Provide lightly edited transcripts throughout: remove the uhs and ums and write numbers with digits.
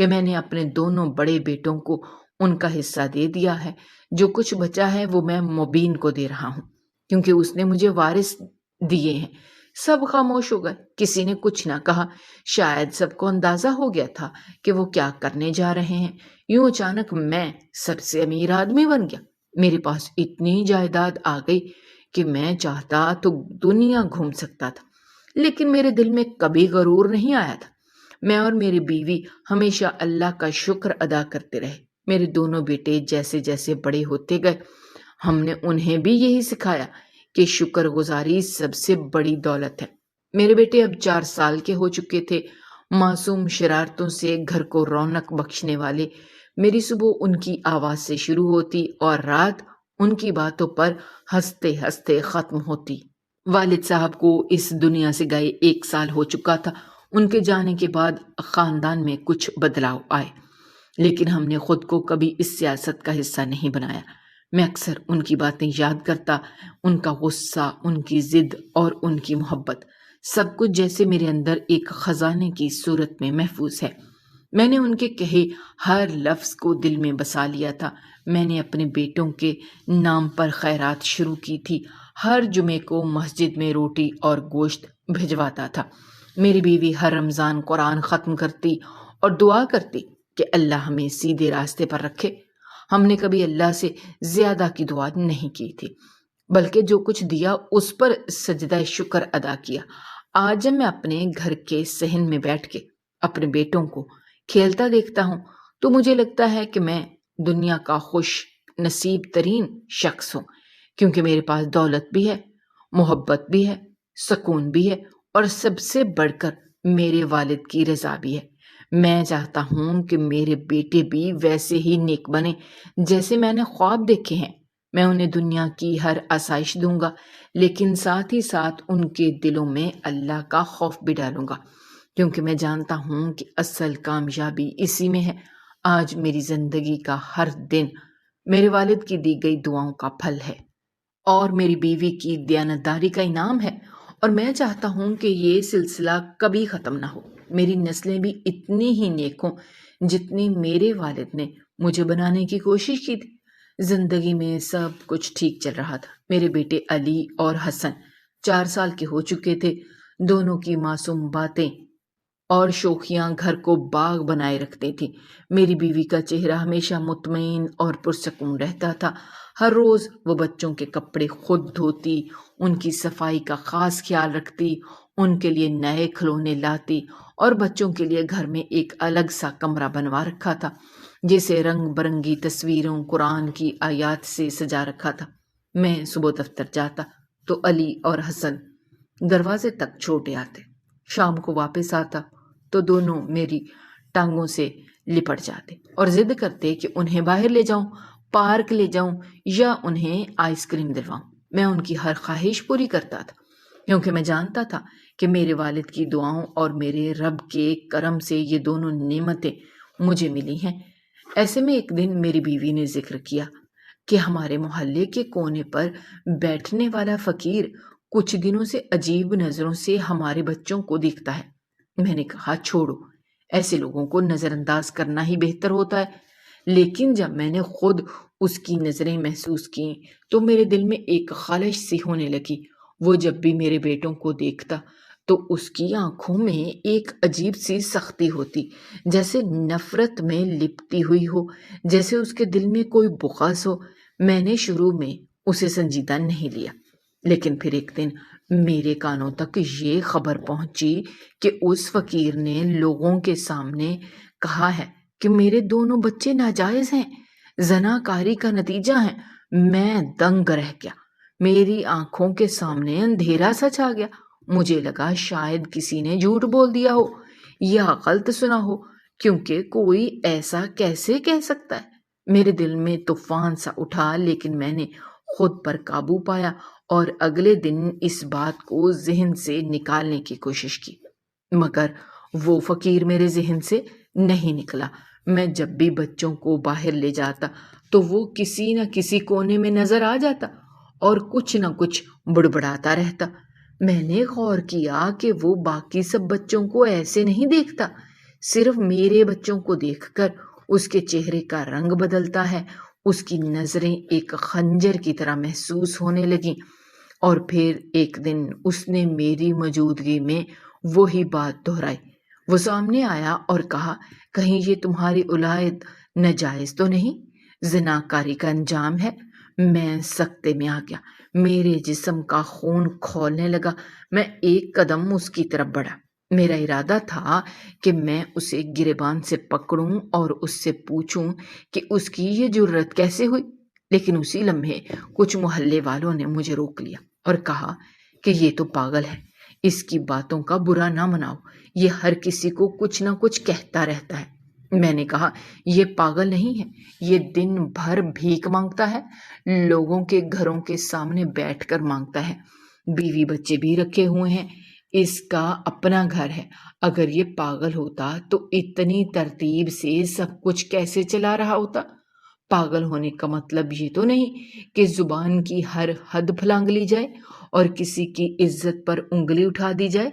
کہ میں نے اپنے دونوں بڑے بیٹوں کو ان کا حصہ دے دیا ہے، جو کچھ بچا ہے وہ میں مبین کو دے رہا ہوں، کیونکہ اس نے مجھے وارث دیے ہیں۔ سب خاموش ہو گئے، کسی نے کچھ نہ کہا۔ شاید سب کو اندازہ ہو گیا تھا کہ وہ کیا کرنے جا رہے ہیں۔ یوں اچانک میں سب سے امیر آدمی بن گیا۔ میرے پاس اتنی جائیداد آ گئی کہ میں چاہتا تو دنیا گھوم سکتا تھا، لیکن میرے دل میں کبھی غرور نہیں آیا تھا۔ میں اور میری بیوی ہمیشہ اللہ کا شکر ادا کرتے رہے۔ میرے دونوں بیٹے جیسے جیسے بڑے ہوتے گئے، ہم نے انہیں بھی یہی سکھایا کہ شکر گزاری سب سے بڑی دولت ہے۔ میرے بیٹے اب 4 سال کے ہو چکے تھے، معصوم شرارتوں سے گھر کو رونق بخشنے والے۔ میری صبح ان کی آواز سے شروع ہوتی اور رات ان کی باتوں پر ہنستے ہنستے ختم ہوتی۔ والد صاحب کو اس دنیا سے گئے 1 سال ہو چکا تھا۔ ان کے جانے کے بعد خاندان میں کچھ بدلاؤ آئے، لیکن ہم نے خود کو کبھی اس سیاست کا حصہ نہیں بنایا۔ میں اکثر ان کی باتیں یاد کرتا، ان کا غصہ، ان کی ضد اور ان کی محبت، سب کچھ جیسے میرے اندر ایک خزانے کی صورت میں محفوظ ہے۔ میں نے ان کے کہے ہر لفظ کو دل میں بسا لیا تھا۔ میں نے اپنے بیٹوں کے نام پر خیرات شروع کی تھی۔ ہر جمعے کو مسجد میں روٹی اور گوشت بھجواتا تھا۔ میری بیوی ہر رمضان قرآن ختم کرتی اور دعا کرتی کہ اللہ ہمیں سیدھے راستے پر رکھے۔ ہم نے کبھی اللہ سے زیادہ کی دعا نہیں کی تھی، بلکہ جو کچھ دیا اس پر سجدہ شکر ادا کیا۔ آج جب میں اپنے گھر کے صحن میں بیٹھ کے اپنے بیٹوں کو کھیلتا دیکھتا ہوں تو مجھے لگتا ہے کہ میں دنیا کا خوش نصیب ترین شخص ہوں، کیونکہ میرے پاس دولت بھی ہے، محبت بھی ہے، سکون بھی ہے، اور سب سے بڑھ کر میرے والد کی رضا بھی ہے۔ میں چاہتا ہوں کہ میرے بیٹے بھی ویسے ہی نیک بنے جیسے میں نے خواب دیکھے ہیں۔ میں انہیں دنیا کی ہر آسائش دوں گا، لیکن ساتھ ہی ساتھ ان کے دلوں میں اللہ کا خوف بھی ڈالوں گا، کیونکہ میں جانتا ہوں کہ اصل کامیابی اسی میں ہے۔ آج میری زندگی کا ہر دن میرے والد کی دی گئی دعاؤں کا پھل ہے اور میری بیوی کی دیانتداری کا انعام ہے، اور میں چاہتا ہوں کہ یہ سلسلہ کبھی ختم نہ ہو۔ میری نسلیں بھی اتنی ہی نیک ہوں جتنی میرے والد نے مجھے بنانے کی کوشش کی تھی۔ زندگی میں سب کچھ ٹھیک چل رہا تھا۔ میرے بیٹے علی اور حسن 4 سال کے ہو چکے تھے۔ دونوں کی معصوم باتیں اور شوخیاں گھر کو باغ بنائے رکھتی تھی۔ میری بیوی کا چہرہ ہمیشہ مطمئن اور پرسکون رہتا تھا۔ ہر روز وہ بچوں کے کپڑے خود دھوتی، ان کی صفائی کا خاص خیال رکھتی، ان کے لیے نئے کھلونے لاتی، اور بچوں کے لیے گھر میں ایک الگ سا کمرہ بنوا رکھا تھا جسے رنگ برنگی تصویروں، قرآن کی آیات سے سجا رکھا تھا۔ میں صبح دفتر جاتا تو علی اور حسن دروازے تک چھوڑے آتے۔ شام کو واپس آتا تو دونوں میری ٹانگوں سے لپٹ جاتے اور ضد کرتے کہ انہیں باہر لے جاؤں، پارک لے جاؤں یا انہیں آئس کریم دلواؤں۔ میں ان کی ہر خواہش پوری کرتا تھا، کیونکہ میں جانتا تھا کہ میرے والد کی دعاؤں اور میرے رب کے کرم سے یہ دونوں نعمتیں مجھے ملی ہیں۔ ایسے میں ایک دن میری بیوی نے ذکر کیا کہ ہمارے محلے کے کونے پر بیٹھنے والا فقیر کچھ دنوں سے عجیب نظروں سے ہمارے بچوں کو دیکھتا ہے۔ میں نے کہا چھوڑو، ایسے لوگوں کو نظر انداز کرنا ہی بہتر ہوتا ہے، لیکن جب میں نے خود اس کی نظریں محسوس کی تو میرے دل میں ایک خلش سی ہونے لگی۔ وہ جب بھی میرے بیٹوں کو دیکھتا تو اس کی آنکھوں میں ایک عجیب سی سختی ہوتی، جیسے نفرت میں لپٹی ہوئی ہو، جیسے اس کے دل میں کوئی بغض ہو۔ میں نے شروع میں اسے سنجیدہ نہیں لیا، لیکن پھر ایک دن میرے کانوں تک یہ خبر پہنچی کہ اس فقیر نے لوگوں کے سامنے کہا ہے کہ میرے دونوں بچے ناجائز ہیں، زناکاری کا نتیجہ ہیں۔ میں دنگ رہ گیا، میری آنکھوں کے سامنے اندھیرا سا چھا گیا۔ مجھے لگا شاید کسی نے جھوٹ بول دیا ہو یا غلط سنا ہو، کیونکہ کوئی ایسا کیسے کہہ سکتا ہے۔ میرے دل میں طوفان سا اٹھا، لیکن میں نے خود پر قابو پایا اور اگلے دن اس بات کو ذہن سے نکالنے کی کوشش کی، مگر وہ فقیر میرے ذہن سے نہیں نکلا۔ میں جب بھی بچوں کو باہر لے جاتا تو وہ کسی نہ کسی کونے میں نظر آ جاتا اور کچھ نہ کچھ بڑبڑاتا رہتا۔ میں نے غور کیا کہ وہ باقی سب بچوں کو ایسے نہیں دیکھتا صرف میرے بچوں کو دیکھ کر اس کے چہرے کا رنگ بدلتا ہے، اس کی نظریں ایک خنجر کی طرح محسوس ہونے لگیں۔ اور پھر ایک دن اس نے میری موجودگی میں وہی بات دہرائی۔ وہ سامنے آیا اور کہا، کہیں یہ تمہاری اولاد ناجائز تو نہیں؟ زناکاری کا انجام ہے۔ میں سکتے میں آ گیا، میرے جسم کا خون کھولنے لگا۔ میں ایک قدم اس کی طرف بڑھا۔ میرا ارادہ تھا کہ میں اسے گریبان سے پکڑوں اور اس سے پوچھوں کہ اس کی یہ جرت کیسے ہوئی، لیکن اسی لمحے کچھ محلے والوں نے مجھے روک لیا اور کہا کہ یہ تو پاگل ہے، اس کی باتوں کا برا نہ مناؤ، یہ ہر کسی کو کچھ نہ کچھ کہتا رہتا ہے۔ میں نے کہا، یہ پاگل نہیں ہے، یہ دن بھر بھیک مانگتا ہے، لوگوں کے گھروں کے سامنے بیٹھ کر مانگتا ہے، بیوی بچے بھی رکھے ہوئے ہیں، اس کا اپنا گھر ہے۔ اگر یہ پاگل ہوتا تو اتنی ترتیب سے سب کچھ کیسے چلا رہا ہوتا؟ پاگل ہونے کا مطلب یہ تو نہیں کہ زبان کی ہر حد پھلانگ لی جائے اور کسی کی عزت پر انگلی اٹھا دی جائے۔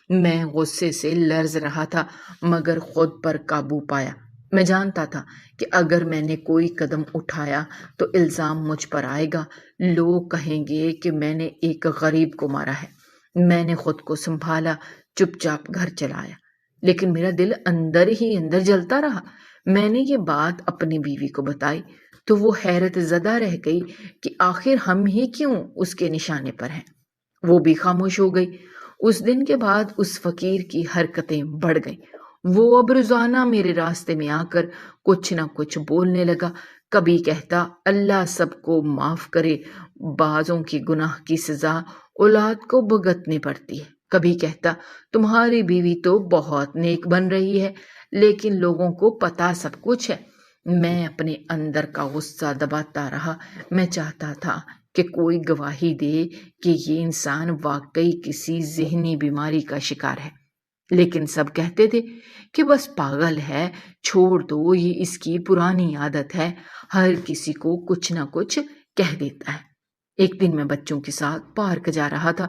میں غصے سے لرز رہا تھا مگر خود پر قابو پایا۔ میں جانتا تھا کہ اگر میں نے کوئی قدم اٹھایا تو الزام مجھ پر آئے گا، لوگ کہیں گے کہ میں نے ایک غریب کو مارا ہے۔ میں نے خود کو سنبھالا، چپ چاپ گھر چلا آیا، لیکن میرا دل اندر ہی اندر جلتا رہا۔ میں نے یہ بات اپنی بیوی کو بتائی تو وہ حیرت زدہ رہ گئی کہ آخر ہم ہی کیوں اس کے نشانے پر ہیں۔ وہ بھی خاموش ہو گئی۔ اس دن کے بعد اس فقیر کی حرکتیں بڑھ گئیں۔ وہ اب روزانہ میرے راستے میں آ کر کچھ نہ کچھ بولنے لگا۔ کبھی کہتا، اللہ سب کو معاف کرے، بعضوں کی گناہ کی سزا اولاد کو بھگتنی پڑتی ہے۔ کبھی کہتا، تمہاری بیوی تو بہت نیک بن رہی ہے، لیکن لوگوں کو پتا سب کچھ ہے۔ میں اپنے اندر کا غصہ دباتا رہا۔ میں چاہتا تھا کہ کوئی گواہی دے کہ یہ انسان واقعی کسی ذہنی بیماری کا شکار ہے، لیکن سب کہتے تھے کہ بس پاگل ہے، چھوڑ دو، یہ اس کی پرانی عادت ہے، ہر کسی کو کچھ نہ کچھ کہہ دیتا ہے۔ ایک دن میں بچوں کے ساتھ پارک جا رہا تھا۔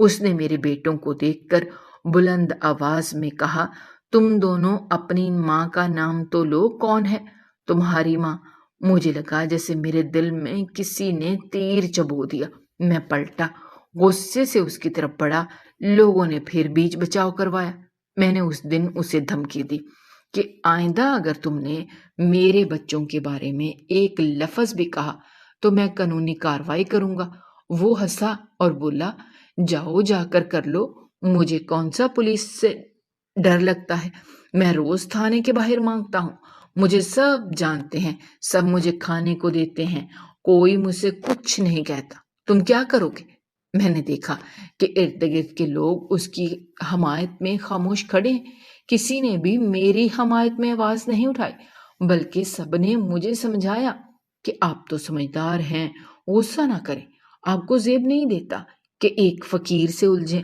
اس نے میرے بیٹوں کو دیکھ کر بلند آواز میں کہا، تم دونوں اپنی ماں کا نام تو لو، کون ہے تمہاری ماں؟ مجھے لگا جیسے میرے دل میں کسی نے تیر چبو دیا۔ میں پلٹا، غصے سے اس کی طرف بڑھا۔ لوگوں نے پھر بیچ بچاؤ کروایا۔ میں نے اس دن اسے دھمکی دی کہ آئندہ اگر تم نے میرے بچوں کے بارے میں ایک لفظ بھی کہا تو میں قانونی کارروائی کروں گا۔ وہ ہنسا اور بولا، جاؤ جا کر لو، مجھے کون سا پولیس سے ڈر لگتا ہے، میں روز تھانے کے باہر مانگتا ہوں، مجھے سب جانتے ہیں، سب مجھے کھانے کو دیتے ہیں، کوئی مجھ سے کچھ نہیں کہتا، تم کیا کرو گے؟ میں نے دیکھا کہ ارد گرد کے لوگ اس کی حمایت میں خاموش کھڑے ہیں۔ کسی نے بھی میری حمایت میں آواز نہیں اٹھائی، بلکہ سب نے مجھے سمجھایا کہ آپ تو سمجھدار ہیں، غصہ نہ کریں، آپ کو زیب نہیں دیتا کہ ایک فقیر سے الجھیں۔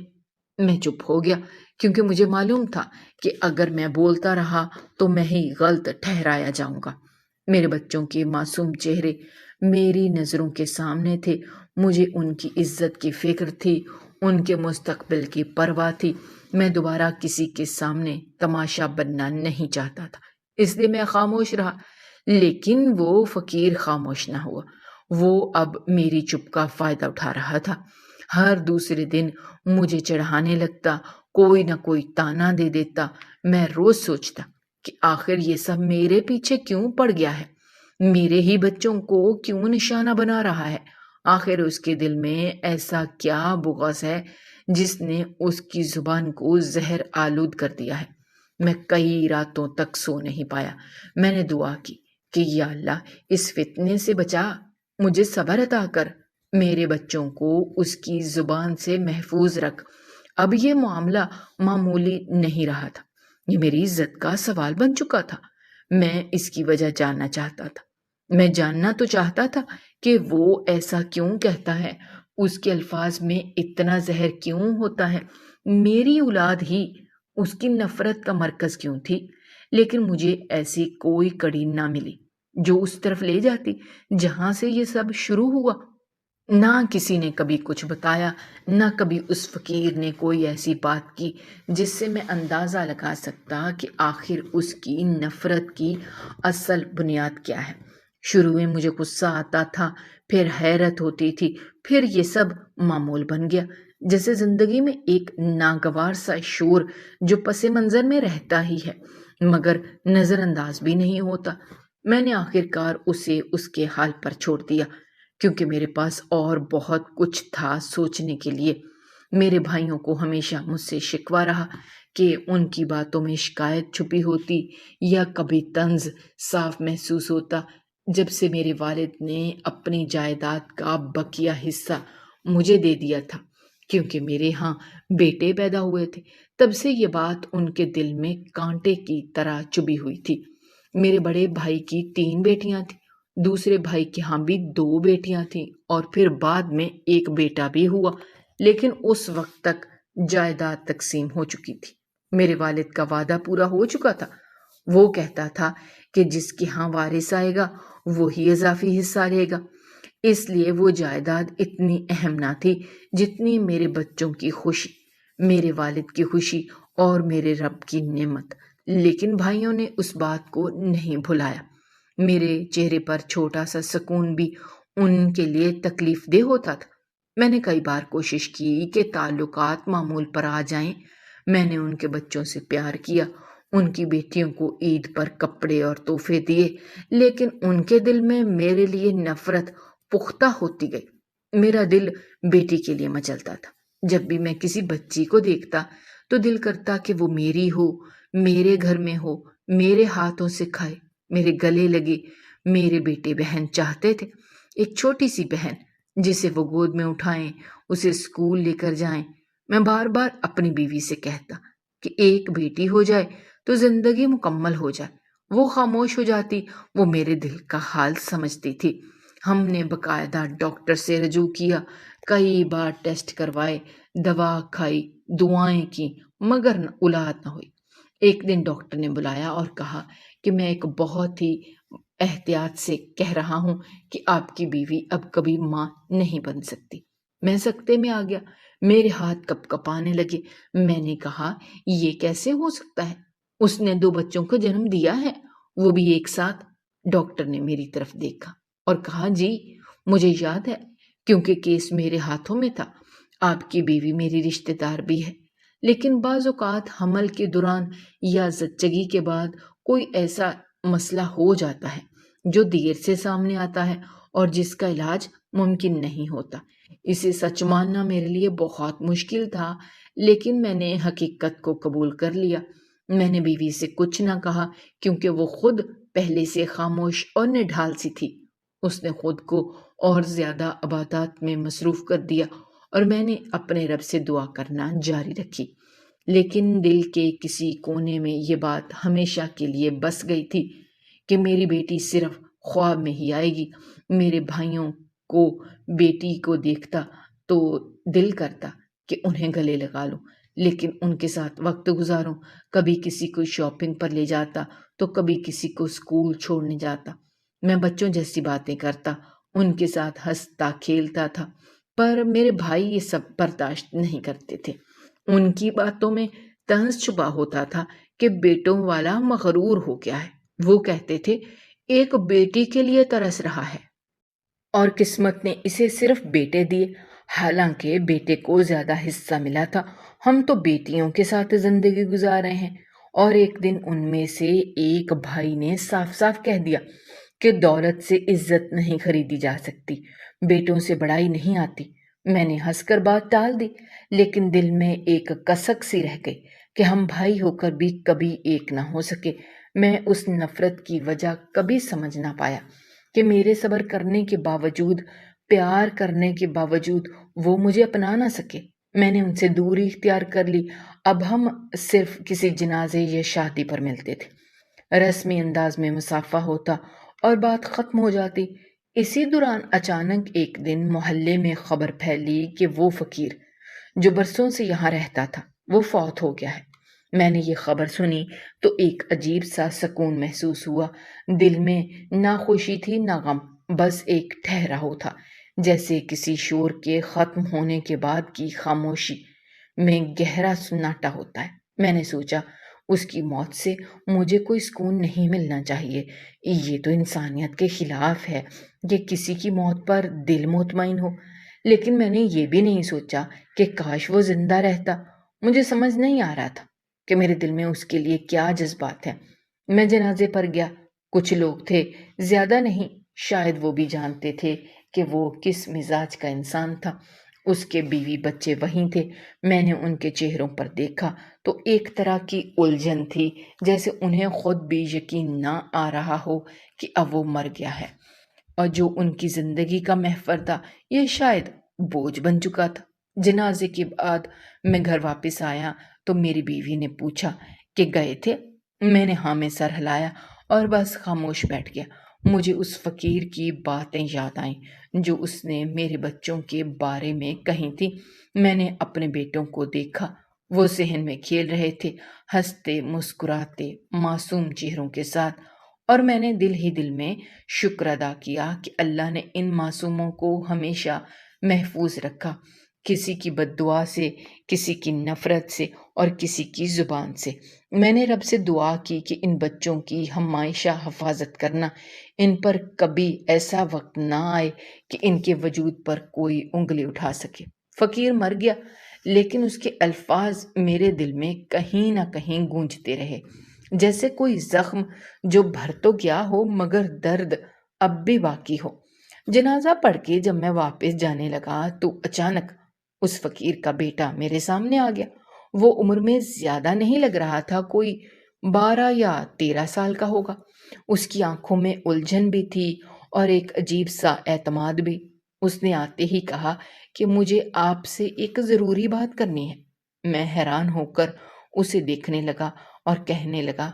میں چپ ہو گیا کیونکہ مجھے معلوم تھا کہ اگر میں بولتا رہا تو میں ہی غلط ٹھہرایا جاؤں گا۔ میرے بچوں کے معصوم چہرے میری نظروں کے سامنے تھے۔ مجھے ان کی عزت کی فکر تھی، ان کے مستقبل کی پرواہ تھی۔ میں دوبارہ کسی کے سامنے تماشا بننا نہیں چاہتا تھا، اس لیے میں خاموش رہا۔ لیکن وہ فقیر خاموش نہ ہوا، وہ اب میری چپ کا فائدہ اٹھا رہا تھا۔ ہر دوسرے دن مجھے چڑھانے لگتا، کوئی نہ کوئی تانا دے دیتا۔ میں روز سوچتا کہ آخر یہ سب میرے پیچھے کیوں پڑ گیا ہے، میرے ہی بچوں کو کیوں نشانہ بنا رہا ہے؟ آخر اس کے دل میں ایسا کیا بغض ہے جس نے اس کی زبان کو زہر آلود کر دیا ہے؟ میں کئی راتوں تک سو نہیں پایا۔ میں نے دعا کی کہ یا اللہ، اس فتنے سے بچا، مجھے صبر عطا کر، میرے بچوں کو اس کی زبان سے محفوظ رکھ۔ اب یہ معاملہ معمولی نہیں رہا تھا، یہ میری عزت کا سوال بن چکا تھا۔ میں اس کی وجہ جاننا چاہتا تھا۔ میں جاننا تو چاہتا تھا کہ وہ ایسا کیوں کہتا ہے، اس کے الفاظ میں اتنا زہر کیوں ہوتا ہے، میری اولاد ہی اس کی نفرت کا مرکز کیوں تھی؟ لیکن مجھے ایسی کوئی کڑی نہ ملی جو اس طرف لے جاتی جہاں سے یہ سب شروع ہوا۔ نہ کسی نے کبھی کچھ بتایا، نہ کبھی اس فقیر نے کوئی ایسی بات کی جس سے میں اندازہ لگا سکتا کہ آخر اس کی نفرت کی اصل بنیاد کیا ہے۔ شروع میں مجھے غصہ آتا تھا، پھر حیرت ہوتی تھی، پھر یہ سب معمول بن گیا، جیسے زندگی میں ایک ناگوار سا شور جو پس منظر میں رہتا ہی ہے مگر نظر انداز بھی نہیں ہوتا۔ میں نے آخر کار اسے اس کے حال پر چھوڑ دیا، کیونکہ میرے پاس اور بہت کچھ تھا سوچنے کے لیے۔ میرے بھائیوں کو ہمیشہ مجھ سے شکوہ رہا کہ ان کی باتوں میں شکایت چھپی ہوتی یا کبھی طنز صاف محسوس ہوتا۔ جب سے میرے والد نے اپنی جائیداد کا بقیہ حصہ مجھے دے دیا تھا، کیونکہ میرے ہاں بیٹے پیدا ہوئے تھے، تب سے یہ بات ان کے دل میں کانٹے کی طرح چبھی ہوئی تھی۔ میرے بڑے بھائی کی 3 بیٹیاں تھیں، دوسرے بھائی کے ہاں بھی 2 بیٹیاں تھیں اور پھر بعد میں ایک بیٹا بھی ہوا، لیکن اس وقت تک جائیداد تقسیم ہو چکی تھی۔ میرے والد کا وعدہ پورا ہو چکا تھا۔ وہ کہتا تھا کہ جس کے ہاں وارث آئے گا وہی اضافی حصہ لے گا، اس لیے وہ جائیداد اتنی اہم نہ تھی جتنی میرے بچوں کی خوشی، میرے والد کی خوشی اور میرے رب کی نعمت۔ لیکن بھائیوں نے اس بات کو نہیں بھلایا۔ میرے چہرے پر چھوٹا سا سکون بھی ان کے لیے تکلیف دہ ہوتا تھا۔ میں نے کئی بار کوشش کی کہ تعلقات معمول پر آ جائیں۔ میں نے ان کے بچوں سے پیار کیا، ان کی بیٹیوں کو عید پر کپڑے اور تحفے دیے، لیکن ان کے دل میں میرے لیے نفرت پختہ ہوتی گئی۔ میرا دل بیٹی کے لیے مچلتا تھا۔ جب بھی میں کسی بچی کو دیکھتا تو دل کرتا کہ وہ میری ہو، میرے گھر میں ہو، میرے ہاتھوں سے کھائے، میرے گلے لگے۔ میرے بیٹے بہن چاہتے تھے ایک چھوٹی سی بہن جسے وہ گود میں اٹھائیں، اسے اسکول لے کر جائیں۔ میں بار بار اپنی بیوی سے کہتا کہ ایک بیٹی ہو جائے تو زندگی مکمل ہو جائے۔ وہ خاموش ہو جاتی، وہ میرے دل کا حال سمجھتی تھی۔ ہم نے باقاعدہ ڈاکٹر سے رجوع کیا، کئی بار ٹیسٹ کروائے، دوا کھائی، دعائیں کی، مگر اولاد نہ ہوئی۔ ایک دن ڈاکٹر نے بلایا اور کہا کہ میں ایک بہت ہی احتیاط سے کہہ رہا ہوں کہ آپ کی بیوی اب کبھی ماں نہیں بن سکتی۔ میں سکتے میں آ گیا، میرے ہاتھ کپ کپانے لگے۔ میں نے کہا یہ کیسے ہو سکتا ہے؟ اس نے 2 بچوں کو جنم دیا ہے، وہ بھی ایک ساتھ۔ ڈاکٹر نے میری طرف دیکھا اور کہا جی مجھے یاد ہے، کیونکہ کیس میرے ہاتھوں میں تھا۔ آپ کی بیوی میری رشتہ دار بھی ہے، لیکن بعض اوقات حمل کے دوران یا زچگی کے بعد کوئی ایسا مسئلہ ہو جاتا ہے جو دیر سے سامنے آتا ہے اور جس کا علاج ممکن نہیں ہوتا۔ اسے سچ ماننا میرے لیے بہت مشکل تھا، لیکن میں نے حقیقت کو قبول کر لیا۔ میں نے بیوی سے کچھ نہ کہا کیونکہ وہ خود پہلے سے خاموش اور نڈھال سی تھی۔ اس نے خود کو اور زیادہ عبادات میں مصروف کر دیا اور میں نے اپنے رب سے دعا کرنا جاری رکھی۔ لیکن دل کے کسی کونے میں یہ بات ہمیشہ کے لیے بس گئی تھی کہ میری بیٹی صرف خواب میں ہی آئے گی۔ میرے بھائیوں کو بیٹی کو دیکھتا تو دل کرتا کہ انہیں گلے لگا لوں، لیکن ان کے ساتھ وقت گزاروں۔ کبھی کسی کو شاپنگ پر لے جاتا تو کبھی کسی کو اسکول چھوڑنے جاتا۔ میں بچوں جیسی باتیں کرتا، ان کے ساتھ ہنستا کھیلتا تھا، پر میرے بھائی یہ سب برداشت نہیں کرتے تھے۔ ان کی باتوں میں طنز چھپا ہوتا تھا کہ بیٹوں والا مغرور ہو گیا ہے۔ وہ کہتے تھے ایک بیٹی کے لیے ترس رہا ہے اور قسمت نے اسے صرف بیٹے دیے، حالانکہ بیٹے کو زیادہ حصہ ملا تھا۔ ہم تو بیٹیوں کے ساتھ زندگی گزار رہے ہیں۔ اور ایک دن ان میں سے ایک بھائی نے صاف صاف کہہ دیا کہ دولت سے عزت نہیں خریدی جا سکتی، بیٹوں سے بڑائی نہیں آتی۔ میں نے ہنس کر بات ٹال دی، لیکن دل میں ایک کسک سی رہ گئی کہ ہم بھائی ہو کر بھی کبھی ایک نہ ہو سکے۔ میں اس نفرت کی وجہ کبھی سمجھ نہ پایا کہ میرے صبر کرنے کے باوجود، پیار کرنے کے باوجود وہ مجھے اپنا نہ سکے۔ میں نے ان سے دوری اختیار کر لی۔ اب ہم صرف کسی جنازے یا شادی پر ملتے تھے، رسمی انداز میں مصافحہ ہوتا اور بات ختم ہو جاتی۔ اسی دوران اچانک ایک دن محلے میں خبر پھیلی کہ وہ فقیر جو برسوں سے یہاں رہتا تھا وہ فوت ہو گیا ہے۔ میں نے یہ خبر سنی تو ایک عجیب سا سکون محسوس ہوا۔ دل میں نہ خوشی تھی نہ غم، بس ایک ٹھہراؤ تھا، جیسے کسی شور کے ختم ہونے کے بعد کی خاموشی میں گہرا سناٹا ہوتا ہے۔ میں نے سوچا اس کی موت سے مجھے کوئی سکون نہیں ملنا چاہیے، یہ تو انسانیت کے خلاف ہے کہ کسی کی موت پر دل مطمئن ہو۔ لیکن میں نے یہ بھی نہیں سوچا کہ کاش وہ زندہ رہتا۔ مجھے سمجھ نہیں آ رہا تھا کہ میرے دل میں اس کے لیے کیا جذبات ہیں۔ میں جنازے پر گیا، کچھ لوگ تھے، زیادہ نہیں، شاید وہ بھی جانتے تھے کہ وہ کس مزاج کا انسان تھا۔ اس کے بیوی بچے وہیں تھے۔ میں نے ان کے چہروں پر دیکھا تو ایک طرح کی الجھن تھی، جیسے انہیں خود بھی یقین نہ آ رہا ہو کہ اب وہ مر گیا ہے، اور جو ان کی زندگی کا محور تھا یہ شاید بوجھ بن چکا تھا۔ جنازے کے بعد میں گھر واپس آیا تو میری بیوی نے پوچھا کہ گئے تھے؟ میں نے ہاں میں سر ہلایا اور بس خاموش بیٹھ گیا۔ مجھے اس فقیر کی باتیں یاد آئیں جو اس نے میرے بچوں کے بارے میں کہی تھی۔ میں نے اپنے بیٹوں کو دیکھا، وہ صحن میں کھیل رہے تھے، ہنستے مسکراتے معصوم چہروں کے ساتھ، اور میں نے دل ہی دل میں شکر ادا کیا کہ اللہ نے ان معصوموں کو ہمیشہ محفوظ رکھا، کسی کی بد دعا سے، کسی کی نفرت سے اور کسی کی زبان سے۔ میں نے رب سے دعا کی کہ ان بچوں کی ہمیشہ حفاظت کرنا، ان پر کبھی ایسا وقت نہ آئے کہ ان کے وجود پر کوئی انگلی اٹھا سکے۔ فقیر مر گیا، لیکن اس کے الفاظ میرے دل میں کہیں نہ کہیں گونجتے رہے، جیسے کوئی زخم جو بھر تو گیا ہو مگر درد اب بھی باقی ہو۔ جنازہ پڑھ کے جب میں واپس جانے لگا تو اچانک اس فقیر کا بیٹا میرے سامنے آ گیا۔ وہ عمر میں زیادہ نہیں لگ رہا تھا، کوئی 12 یا 13 سال کا ہوگا۔ اس کی آنکھوں میں الجھن بھی تھی اور ایک عجیب سا اعتماد بھی۔ اس نے آتے ہی کہا کہ مجھے آپ سے ایک ضروری بات کرنی ہے۔ میں حیران ہو کر اسے دیکھنے لگا اور کہنے لگا،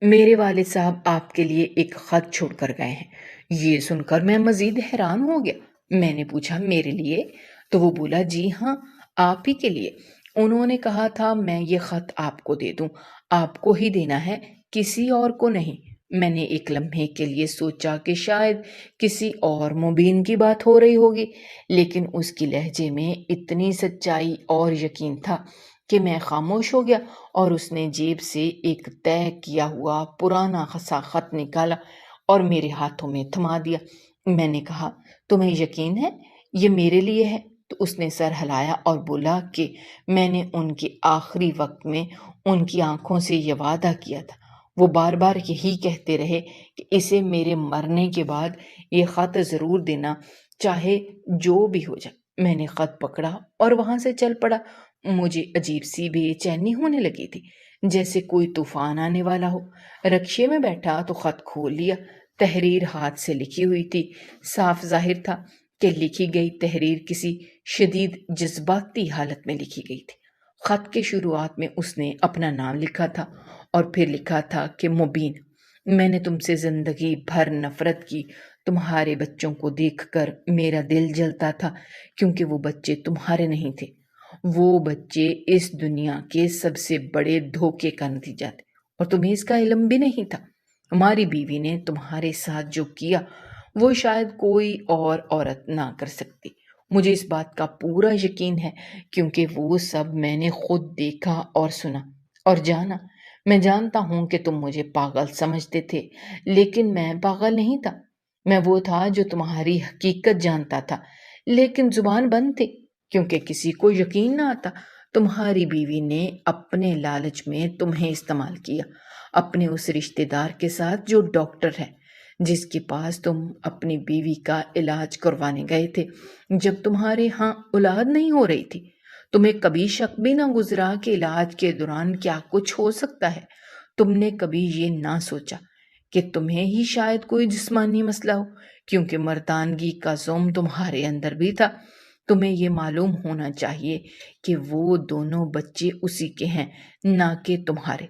میرے والد صاحب آپ کے لیے ایک خط چھوڑ کر گئے ہیں۔ یہ سن کر میں مزید حیران ہو گیا۔ میں نے پوچھا، میرے لیے؟ تو وہ بولا، جی ہاں، آپ ہی کے لیے۔ انہوں نے کہا تھا میں یہ خط آپ کو دے دوں، آپ کو ہی دینا ہے، کسی اور کو نہیں۔ میں نے ایک لمحے کے لیے سوچا کہ شاید کسی اور مبین کی بات ہو رہی ہوگی، لیکن اس کی لہجے میں اتنی سچائی اور یقین تھا کہ میں خاموش ہو گیا، اور اس نے جیب سے ایک طے کیا ہوا پرانا خسا خط نکالا اور میرے ہاتھوں میں تھما دیا۔ میں نے کہا، تمہیں یقین ہے یہ میرے لیے ہے؟ تو اس نے سر ہلایا اور بولا کہ میں نے ان کے آخری وقت میں ان کی آنکھوں سے یہ وعدہ کیا تھا۔ وہ بار بار یہی کہتے رہے کہ اسے میرے مرنے کے بعد یہ خط ضرور دینا، چاہے جو بھی ہو جائے۔ میں نے خط پکڑا اور وہاں سے چل پڑا۔ مجھے عجیب سی بے چینی ہونے لگی تھی، جیسے کوئی طوفان آنے والا ہو۔ رکشے میں بیٹھا تو خط کھول لیا۔ تحریر ہاتھ سے لکھی ہوئی تھی۔ صاف ظاہر تھا کہ لکھی گئی تحریر کسی شدید جذباتی حالت میں لکھی گئی تھی۔ خط کے شروعات میں اس نے اپنا نام لکھا تھا اور پھر لکھا تھا کہ مبین، میں نے تم سے زندگی بھر نفرت کی۔ تمہارے بچوں کو دیکھ کر میرا دل جلتا تھا، کیونکہ وہ بچے تمہارے نہیں تھے، وہ بچے اس دنیا کے سب سے بڑے دھوکے کا نتیجہ تھے، اور تمہیں اس کا علم بھی نہیں تھا۔ ہماری بیوی نے تمہارے ساتھ جو کیا وہ شاید کوئی اور عورت نہ کر سکتی۔ مجھے اس بات کا پورا یقین ہے، کیونکہ وہ سب میں نے خود دیکھا اور سنا اور جانا۔ میں جانتا ہوں کہ تم مجھے پاگل سمجھتے تھے، لیکن میں پاگل نہیں تھا۔ میں وہ تھا جو تمہاری حقیقت جانتا تھا، لیکن زبان بند تھی، کیونکہ کسی کو یقین نہ آتا۔ تمہاری بیوی نے اپنے لالچ میں تمہیں استعمال کیا، اپنے اس رشتے دار کے ساتھ جو ڈاکٹر ہے، جس کے پاس تم اپنی بیوی کا علاج کروانے گئے تھے جب تمہارے ہاں اولاد نہیں ہو رہی تھی۔ تمہیں کبھی شک بھی نہ گزرا کہ علاج کے دوران کیا کچھ ہو سکتا ہے۔ تم نے کبھی یہ نہ سوچا کہ تمہیں ہی شاید کوئی جسمانی مسئلہ ہو، کیونکہ مردانگی کا زوم تمہارے اندر بھی تھا۔ تمہیں یہ معلوم ہونا چاہیے کہ وہ دونوں بچے اسی کے ہیں، نہ کہ تمہارے۔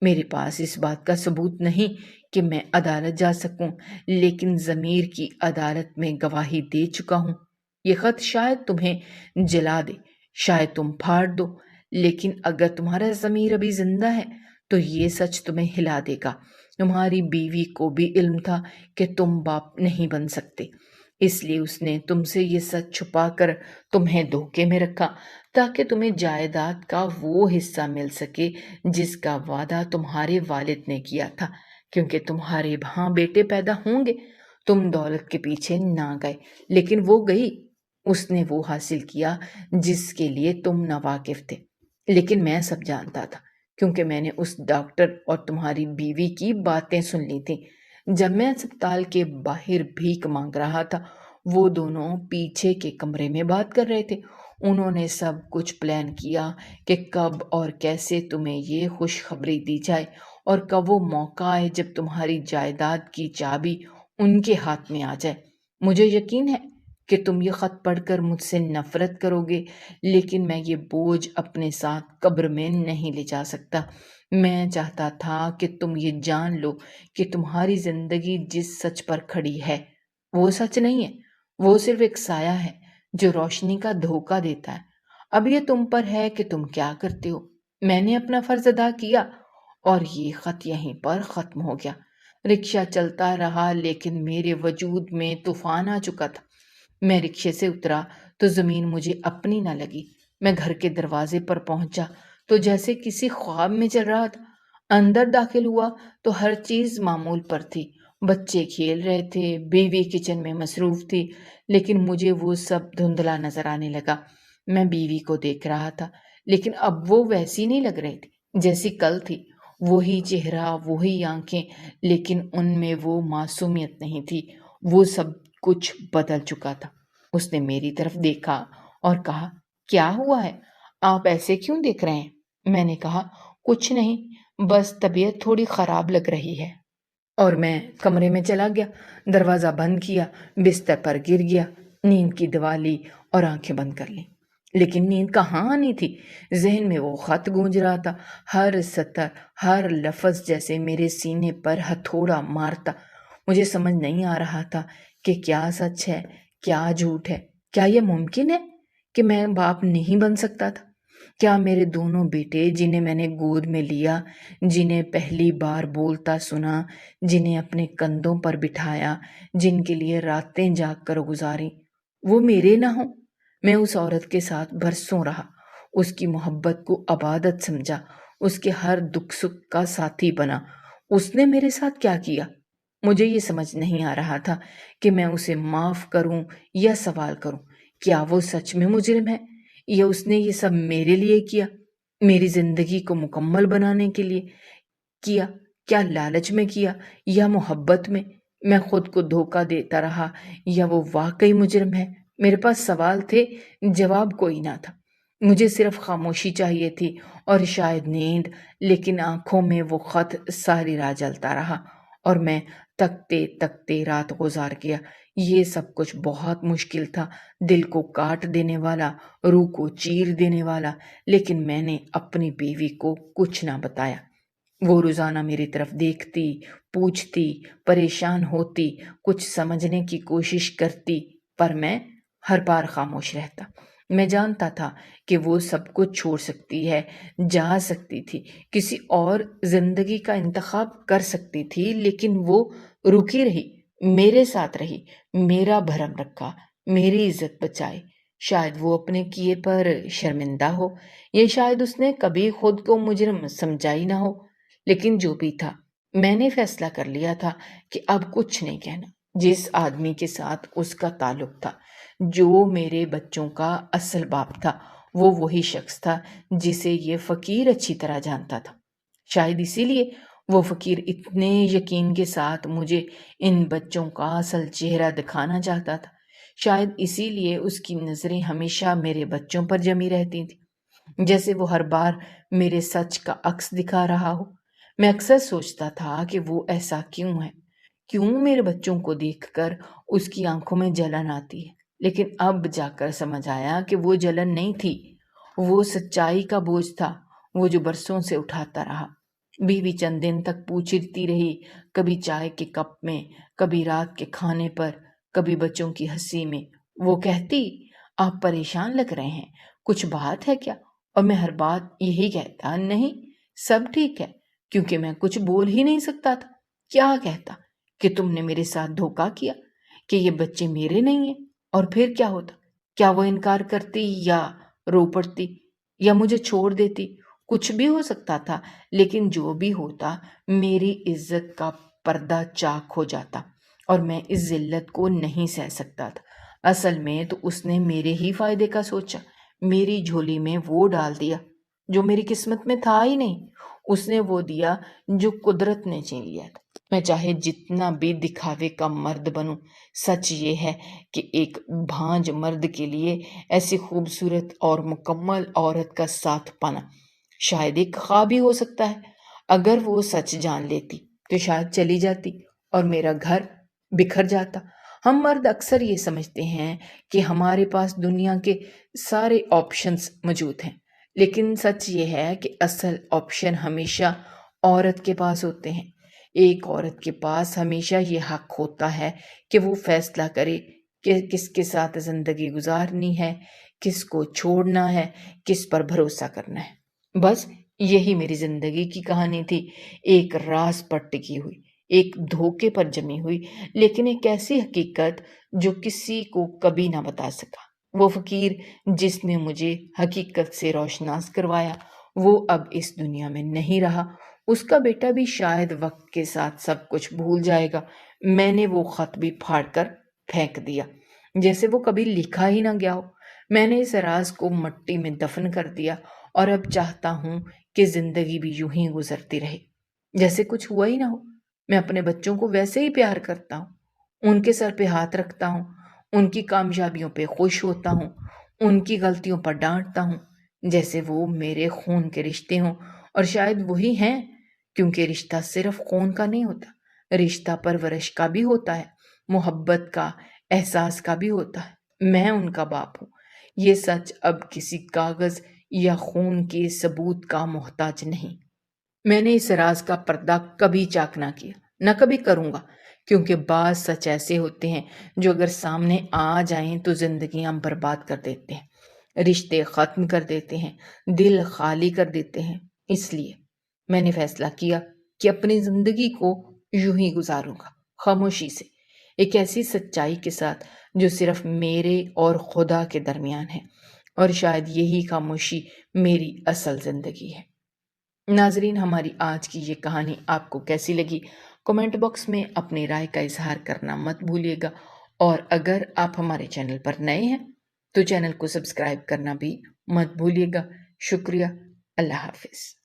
میرے پاس اس بات کا ثبوت نہیں کہ میں عدالت جا سکوں، لیکن ضمیر کی عدالت میں گواہی دے چکا ہوں۔ یہ خط شاید تمہیں جلا دے، شاید تم پھاڑ دو، لیکن اگر تمہارا ضمیر ابھی زندہ ہے تو یہ سچ تمہیں ہلا دے گا۔ تمہاری بیوی کو بھی علم تھا کہ تم باپ نہیں بن سکتے، اس لیے اس نے تم سے یہ سچ چھپا کر تمہیں دھوکے میں رکھا تاکہ تمہیں جائیداد کا وہ حصہ مل سکے جس کا وعدہ تمہارے والد نے کیا تھا، کیونکہ تمہارے وہاں بیٹے پیدا ہوں گے۔ تم دولت کے پیچھے نہ گئے، لیکن وہ گئی۔ اس نے وہ حاصل کیا جس کے لیے تم ناواقف تھے، لیکن میں سب جانتا تھا، کیونکہ میں نے اس ڈاکٹر اور تمہاری بیوی کی باتیں سن لی تھیں۔ جب میں اسپتال کے باہر بھیک مانگ رہا تھا، وہ دونوں پیچھے کے کمرے میں بات کر رہے تھے۔ انہوں نے سب کچھ پلان کیا کہ کب اور کیسے تمہیں یہ خوشخبری دی جائے، اور کب وہ موقع آئے جب تمہاری جائیداد کی چابی ان کے ہاتھ میں آ جائے۔ مجھے یقین ہے کہ تم یہ خط پڑھ کر مجھ سے نفرت کرو گے، لیکن میں یہ بوجھ اپنے ساتھ قبر میں نہیں لے جا سکتا۔ میں چاہتا تھا کہ تم یہ جان لو کہ تمہاری زندگی جس سچ پر کھڑی ہے وہ سچ نہیں ہے، وہ صرف ایک سایہ ہے جو روشنی کا دھوکہ دیتا ہے۔ اب یہ تم پر ہے کہ تم کیا کرتے ہو۔ میں نے اپنا فرض ادا کیا اور یہ خط یہیں پر ختم ہو گیا۔ رکشہ چلتا رہا، لیکن میرے وجود میں طوفان آ چکا تھا۔ میں رکشے سے اترا تو زمین مجھے اپنی نہ لگی۔ میں گھر کے دروازے پر پہنچا تو جیسے کسی خواب میں چل رہا تھا۔ اندر داخل ہوا تو ہر چیز معمول پر تھی۔ بچے کھیل رہے تھے، بیوی کچن میں مصروف تھی، لیکن مجھے وہ سب دھندلا نظر آنے لگا۔ میں بیوی کو دیکھ رہا تھا، لیکن اب وہ ویسی نہیں لگ رہی تھی جیسی کل تھی۔ وہی چہرہ، وہی آنکھیں، لیکن ان میں وہ معصومیت نہیں تھی۔ وہ سب کچھ بدل چکا تھا۔ اس نے میری طرف دیکھا اور کہا، کیا ہوا ہے؟ آپ ایسے کیوں دیکھ رہے ہیں؟ میں نے کہا، کچھ نہیں، بس طبیعت تھوڑی خراب لگ رہی ہے۔ اور میں کمرے میں چلا گیا، دروازہ بند کیا، بستر پر گر گیا، نیند کی دوا لی اور آنکھیں بند کر لیں۔ لیکن نیند کہاں آنی تھی؟ ذہن میں وہ خط گونج رہا تھا، ہر سطر، ہر لفظ جیسے میرے سینے پر ہتھوڑا مارتا۔ مجھے سمجھ نہیں آ رہا تھا کہ کیا سچ ہے، کیا جھوٹ ہے۔ کیا یہ ممکن ہے کہ میں باپ نہیں بن سکتا تھا؟ کیا میرے دونوں بیٹے، جنہیں میں نے گود میں لیا، جنہیں پہلی بار بولتا سنا، جنہیں اپنے کندھوں پر بٹھایا، جن کے لیے راتیں جاگ کر گزاری، وہ میرے نہ ہوں؟ میں اس عورت کے ساتھ برسوں رہا، اس کی محبت کو عبادت سمجھا، اس کے ہر دکھ سکھ کا ساتھی بنا۔ اس نے میرے ساتھ کیا کیا؟ مجھے یہ سمجھ نہیں آ رہا تھا کہ میں اسے معاف کروں یا سوال کروں۔ کیا وہ سچ میں مجرم ہے، یا اس نے یہ سب میرے لیے کیا، میری زندگی کو مکمل بنانے کے لیے کیا؟ کیا لالچ میں کیا یا محبت میں؟ میں خود کو دھوکہ دیتا رہا یا وہ واقعی مجرم ہے؟ میرے پاس سوال تھے، جواب کوئی نہ تھا۔ مجھے صرف خاموشی چاہیے تھی اور شاید نیند، لیکن آنکھوں میں وہ خط ساری رات جلتا رہا اور میں تکتے تکتے رات گزار گیا۔ یہ سب کچھ بہت مشکل تھا، دل کو کاٹ دینے والا، روح کو چیر دینے والا، لیکن میں نے اپنی بیوی کو کچھ نہ بتایا۔ وہ روزانہ میری طرف دیکھتی، پوچھتی، پریشان ہوتی، کچھ سمجھنے کی کوشش کرتی، پر میں ہر بار خاموش رہتا۔ میں جانتا تھا کہ وہ سب کچھ چھوڑ سکتی ہے، جا سکتی تھی، کسی اور زندگی کا انتخاب کر سکتی تھی، لیکن وہ رکی رہی، میرے ساتھ رہی، میرا بھرم رکھا، میری عزت بچائی۔ شاید وہ اپنے کیے پر شرمندہ ہو، یا شاید اس نے کبھی خود کو مجرم سمجھا ہی نہ ہو، لیکن جو بھی تھا، میں نے فیصلہ کر لیا تھا کہ اب کچھ نہیں کہنا۔ جس آدمی کے ساتھ اس کا تعلق تھا، جو میرے بچوں کا اصل باپ تھا، وہ وہی شخص تھا جسے یہ فقیر اچھی طرح جانتا تھا۔ شاید اسی لیے وہ فقیر اتنے یقین کے ساتھ مجھے ان بچوں کا اصل چہرہ دکھانا چاہتا تھا۔ شاید اسی لیے اس کی نظریں ہمیشہ میرے بچوں پر جمی رہتی تھیں، جیسے وہ ہر بار میرے سچ کا عکس دکھا رہا ہو۔ میں اکثر سوچتا تھا کہ وہ ایسا کیوں ہے، کیوں میرے بچوں کو دیکھ کر اس کی آنکھوں میں جلن آتی ہے، لیکن اب جا کر سمجھ آیا کہ وہ جلن نہیں تھی، وہ سچائی کا بوجھ تھا، وہ جو برسوں سے اٹھاتا رہا۔ بیوی چند دن تک پوچھتی رہی، کبھی چائے کے کپ میں، کبھی رات کے کھانے پر، کبھی بچوں کی ہنسی میں۔ وہ کہتی، آپ پریشان لگ رہے ہیں، کچھ بات ہے کیا؟ اور میں ہر بات یہی کہتا، نہیں، سب ٹھیک ہے، کیونکہ میں کچھ بول ہی نہیں سکتا تھا۔ کیا کہتا؟ کہ تم نے میرے ساتھ دھوکہ کیا، کہ یہ بچے میرے نہیں ہیں، اور پھر کیا ہوتا؟ کیا وہ انکار کرتی یا رو پڑتی یا مجھے چھوڑ دیتی؟ کچھ بھی ہو سکتا تھا، لیکن جو بھی ہوتا میری عزت کا پردہ چاک ہو جاتا اور میں اس ذلت کو نہیں سہ سکتا تھا۔ اصل میں تو اس نے میرے ہی فائدے کا سوچا، میری جھولی میں وہ ڈال دیا جو میری قسمت میں تھا ہی نہیں۔ اس نے وہ دیا جو قدرت نے چھین لیا تھا۔ میں چاہے جتنا بھی دکھاوے کا مرد بنوں، سچ یہ ہے کہ ایک بھانج مرد کے لیے ایسی خوبصورت اور مکمل عورت کا ساتھ پانا شاید ایک خواب ہی ہو سکتا ہے۔ اگر وہ سچ جان لیتی تو شاید چلی جاتی اور میرا گھر بکھر جاتا۔ ہم مرد اکثر یہ سمجھتے ہیں کہ ہمارے پاس دنیا کے سارے آپشنز موجود ہیں، لیکن سچ یہ ہے کہ اصل آپشن ہمیشہ عورت کے پاس ہوتے ہیں۔ ایک عورت کے پاس ہمیشہ یہ حق ہوتا ہے کہ وہ فیصلہ کرے کہ کس کے ساتھ زندگی گزارنی ہے، کس کو چھوڑنا ہے، کس پر بھروسہ کرنا ہے۔ بس یہی میری زندگی کی کہانی تھی، ایک راز پر ٹکی ہوئی، ایک دھوکے پر جمی ہوئی، لیکن ایک ایسی حقیقت جو کسی کو کبھی نہ بتا سکا۔ وہ فقیر جس نے مجھے حقیقت سے روشناس کروایا وہ اب اس دنیا میں نہیں رہا۔ اس کا بیٹا بھی شاید وقت کے ساتھ سب کچھ بھول جائے گا۔ میں نے وہ خط بھی پھاڑ کر پھینک دیا جیسے وہ کبھی لکھا ہی نہ گیا ہو۔ میں نے اس راز کو مٹی میں دفن کر دیا اور اب چاہتا ہوں کہ زندگی بھی یوں ہی گزرتی رہے جیسے کچھ ہوا ہی نہ ہو۔ میں اپنے بچوں کو ویسے ہی پیار کرتا ہوں، ان کے سر پہ ہاتھ رکھتا ہوں، ان کی کامیابیوں پہ خوش ہوتا ہوں، ان کی غلطیوں پر ڈانٹتا ہوں جیسے وہ میرے خون کے رشتے ہوں، اور شاید وہی ہیں، کیونکہ رشتہ صرف خون کا نہیں ہوتا، رشتہ پرورش کا بھی ہوتا ہے، محبت کا، احساس کا بھی ہوتا ہے۔ میں ان کا باپ ہوں۔ یہ سچ اب کسی کاغذ یا خون کے ثبوت کا محتاج نہیں۔ میں نے اس راز کا پردہ کبھی چاک نہ کیا، نہ کبھی کروں گا، کیونکہ بعض سچ ایسے ہوتے ہیں جو اگر سامنے آ جائیں تو زندگیاں برباد کر دیتے ہیں، رشتے ختم کر دیتے ہیں، دل خالی کر دیتے ہیں۔ اس لیے میں نے فیصلہ کیا کہ اپنی زندگی کو یوں ہی گزاروں گا، خاموشی سے، ایک ایسی سچائی کے ساتھ جو صرف میرے اور خدا کے درمیان ہے، اور شاید یہی خاموشی میری اصل زندگی ہے۔ ناظرین، ہماری آج کی یہ کہانی آپ کو کیسی لگی؟ کمنٹ باکس میں اپنی رائے کا اظہار کرنا مت بھولیے گا، اور اگر آپ ہمارے چینل پر نئے ہیں تو چینل کو سبسکرائب کرنا بھی مت بھولیے گا۔ شکریہ۔ اللہ حافظ۔